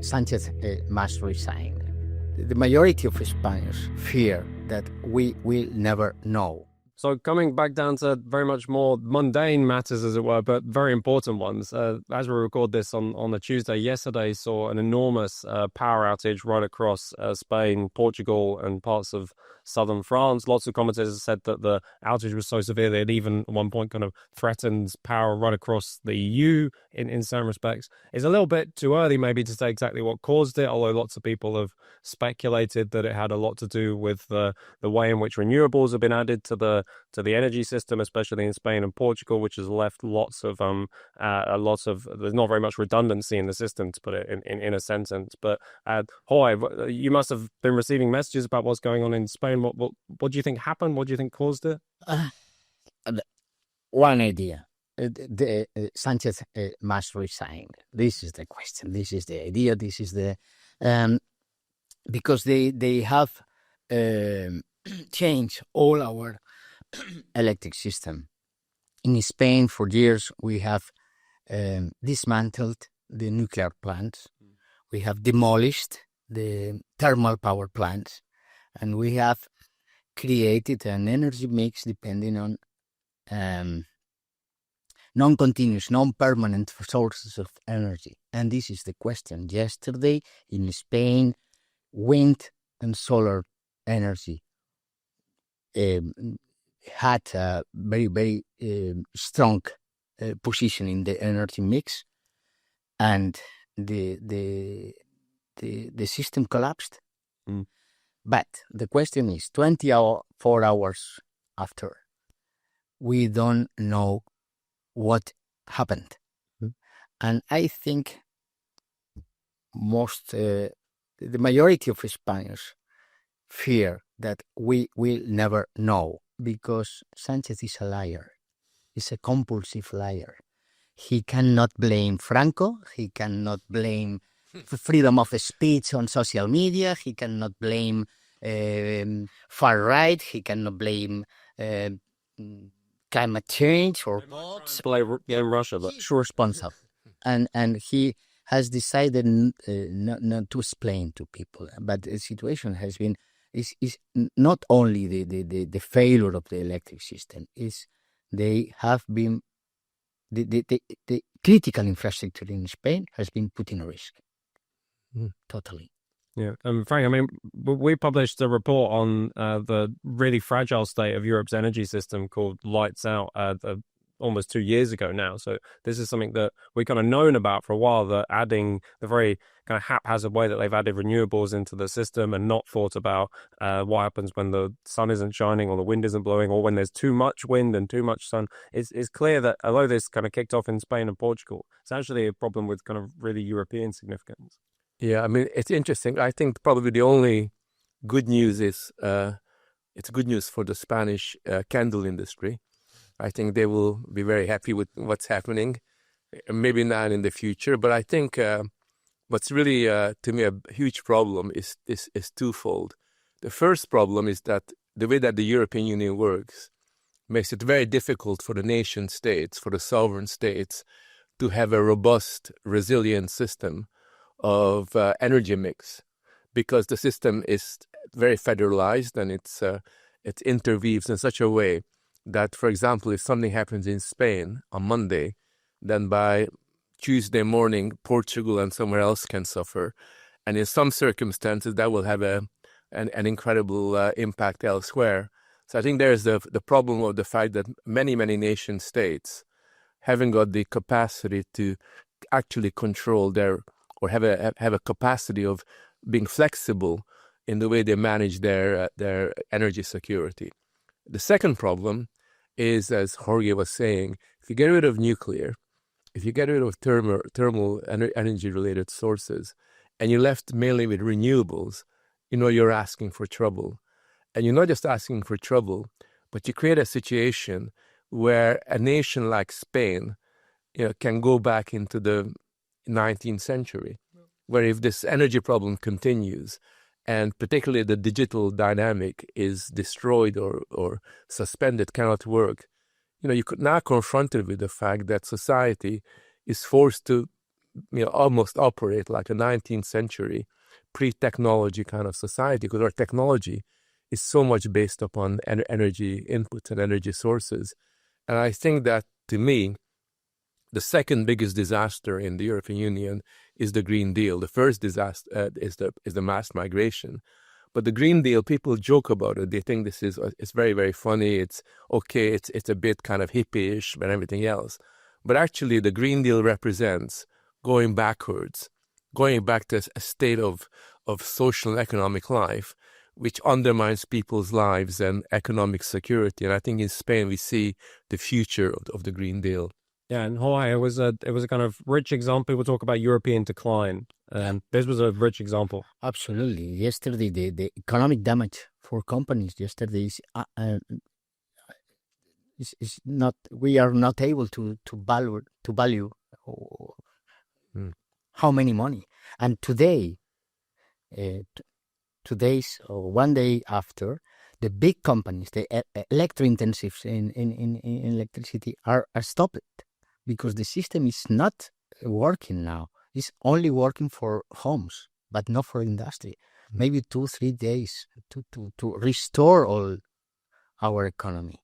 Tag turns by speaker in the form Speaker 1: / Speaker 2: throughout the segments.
Speaker 1: Sanchez must resign. The majority of Spaniards fear that we will never know.
Speaker 2: So coming back down to very much more mundane matters, as it were, but very important ones. As we record this on a Tuesday, yesterday saw an enormous power outage right across Spain, Portugal, and parts of southern France. Lots of commentators said that the outage was so severe that it even at one point kind of threatened power right across the EU in some respects. It's a little bit too early maybe to say exactly what caused it, although lots of people have speculated that it had a lot to do with the way in which renewables have been added to the energy system, especially in Spain and Portugal, which has left lots of there's not very much redundancy in the system, to put it in a sentence. But Jorge, you must have been receiving messages about what's going on in Spain. What do you think happened? What do you think caused it?
Speaker 1: One idea. Sanchez must resign. This is the question. This is the idea. This is the because they have changed all our electric system. In Spain, for years, we have dismantled the nuclear plants. We have demolished the thermal power plants, and we have created an energy mix depending on non-continuous, non-permanent sources of energy. And this is the question. Yesterday, in Spain, wind and solar energy had a very, very strong position in the energy mix, and the system collapsed. But the question is, 24 hours after, we don't know what happened. And I think the majority of Spaniards fear that we will never know, because Sanchez is a liar. He's a compulsive liar. He cannot blame Franco. He cannot blame freedom of speech on social media. He cannot blame far right. He cannot blame climate change or
Speaker 2: blame Russia, but
Speaker 1: he's responsible. And he has decided not to explain to people. But the situation has been is not only the failure of the electric system, is they have been the critical infrastructure in Spain has been put in risk. Totally.
Speaker 2: Yeah, Frank, I mean, we published a report on the really fragile state of Europe's energy system called Lights Out almost 2 years ago now. So this is something that we kind of known about for a while, that adding the very kind of haphazard way that they've added renewables into the system and not thought about what happens when the sun isn't shining or the wind isn't blowing or when there's too much wind and too much sun. It's clear that although this kind of kicked off in Spain and Portugal, it's actually a problem with kind of really European significance.
Speaker 3: Yeah, I mean, it's interesting. I think probably the only good news is it's good news for the Spanish candle industry. I think they will be very happy with what's happening, maybe not in the future. But I think what's really, to me, a huge problem is twofold. The first problem is that the way that the European Union works makes it very difficult for the nation states, for the sovereign states, to have a robust, resilient system of energy mix, because the system is very federalized and it interweaves in such a way that, for example, if something happens in Spain on Monday, then by Tuesday morning, Portugal and somewhere else can suffer. And in some circumstances, that will have an incredible impact elsewhere. So I think there's the problem of the fact that many nation states haven't got the capacity to actually control their, or have a capacity of being flexible in the way they manage their energy security. The second problem is, as Jorge was saying, if you get rid of nuclear, if you get rid of thermal energy-related sources, and you're left mainly with renewables, you're asking for trouble. And you're not just asking for trouble, but you create a situation where a nation like Spain can go back into the 19th century, where if this energy problem continues, and particularly the digital dynamic is destroyed or suspended, cannot work, you could now confronted with the fact that society is forced to almost operate like a 19th century pre-technology kind of society, because our technology is so much based upon energy inputs and energy sources. And I think that, to me, the second biggest disaster in the European Union is the Green Deal. The first disaster is the mass migration. But the Green Deal, people joke about it. They think this is it's very, very funny. It's okay. It's a bit kind of hippie-ish and everything else. But actually, the Green Deal represents going backwards, going back to a state of social and economic life, which undermines people's lives and economic security. And I think in Spain we see the future of the Green Deal.
Speaker 2: Yeah, in Hawaii, it was a kind of rich example. People talk about European decline, and this was a rich example.
Speaker 1: Absolutely. Yesterday, the economic damage for companies yesterday is not. We are not able to value how many money. And today, today's or one day after, the big companies, the electro-intensives in electricity are stopped, because the system is not working now. It's only working for homes, but not for industry. Maybe 2-3 days to restore all our economy.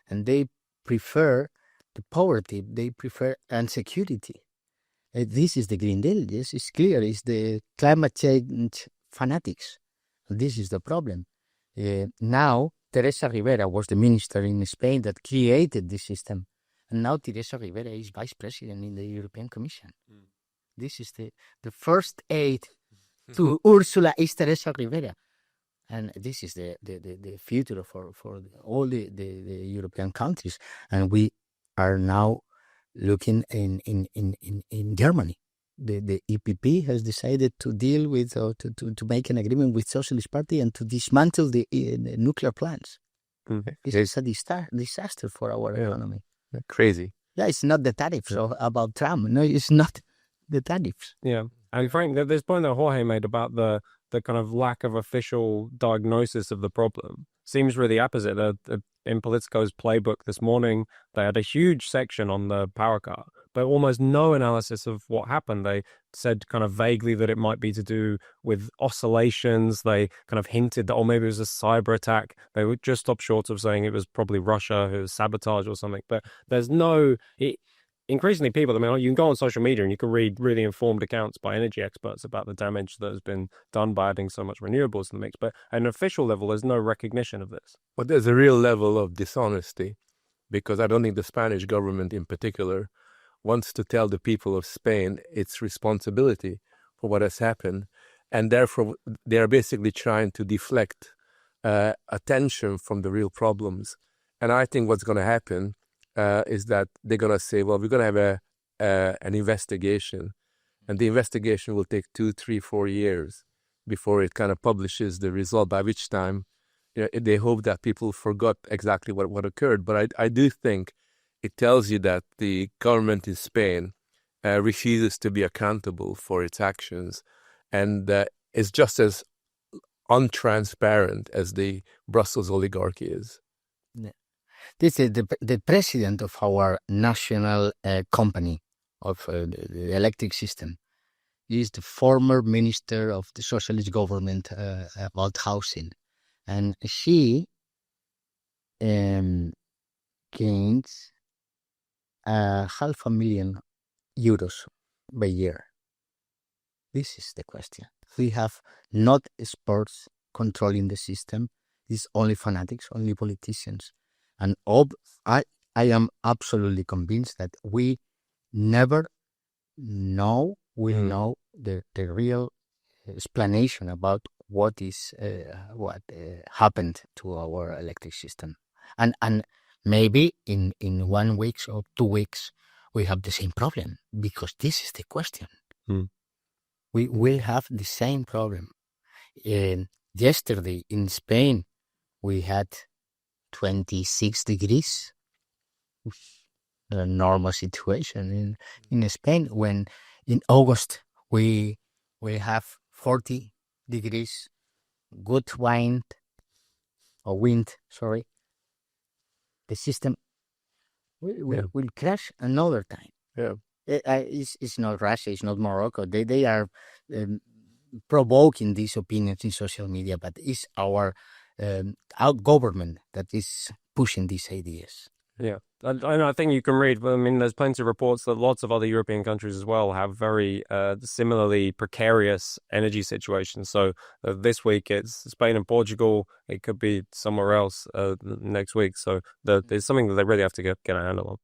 Speaker 1: And they prefer the poverty, they prefer insecurity. This is the Green Deal. This is clear. It's the climate change fanatics. This is the problem. Now, Teresa Rivera was the minister in Spain that created this system. And now Teresa Rivera is vice president in the European Commission. This is the first aid to Ursula is Teresa Rivera. And this is the future for all the European countries. And we are now looking in Germany. The EPP has decided to deal with, to make an agreement with Socialist Party and to dismantle the nuclear plants. This is a disaster for our economy.
Speaker 3: Crazy.
Speaker 1: Yeah, it's not the tariffs about Trump. No, it's not the tariffs.
Speaker 2: Yeah. And Frank, this point that Jorge made about the kind of lack of official diagnosis of the problem seems really opposite. In Politico's playbook this morning, they had a huge section on the power cut, but almost no analysis of what happened. They said kind of vaguely that it might be to do with oscillations. They kind of hinted that, or maybe it was a cyber attack. They would just stop short of saying it was probably Russia who was sabotage or something. But there's no... Increasingly, people, I mean, you can go on social media and you can read really informed accounts by energy experts about the damage that has been done by adding so much renewables in the mix. But at an official level, there's no recognition of this.
Speaker 3: But there's a real level of dishonesty, because I don't think the Spanish government in particular wants to tell the people of Spain its responsibility for what has happened. And therefore, they are basically trying to deflect attention from the real problems. And I think what's going to happen is that they're going to say, well, we're going to have an investigation, and the investigation will take 2, 3, 4 years before it kind of publishes the result, by which time they hope that people forgot exactly what occurred. But I do think it tells you that the government in Spain refuses to be accountable for its actions, and is just as untransparent as the Brussels oligarchy is.
Speaker 1: Yeah. This is the president of our national company of the electric system. He is the former minister of the socialist government about housing. And she gains €500,000 by year. This is the question. We have not experts controlling the system. It's only fanatics, only politicians. And I am absolutely convinced that we never will know the real explanation about what happened to our electric system. And maybe in 1 week or 2 weeks, we have the same problem, because this is the question. We will have the same problem. Yesterday in Spain, we had 26 degrees, a normal situation in Spain, when in August we have 40 degrees, good wind, sorry. The system will crash another time.
Speaker 3: Yeah.
Speaker 1: It's not Russia, it's not Morocco. They are provoking these opinions in social media, but it's our government that is pushing these ideas.
Speaker 2: Yeah, and I think you can read. I mean, there's plenty of reports that lots of other European countries as well have very similarly precarious energy situations. So this week it's Spain and Portugal. It could be somewhere else next week. So there's something that they really have to get a handle on.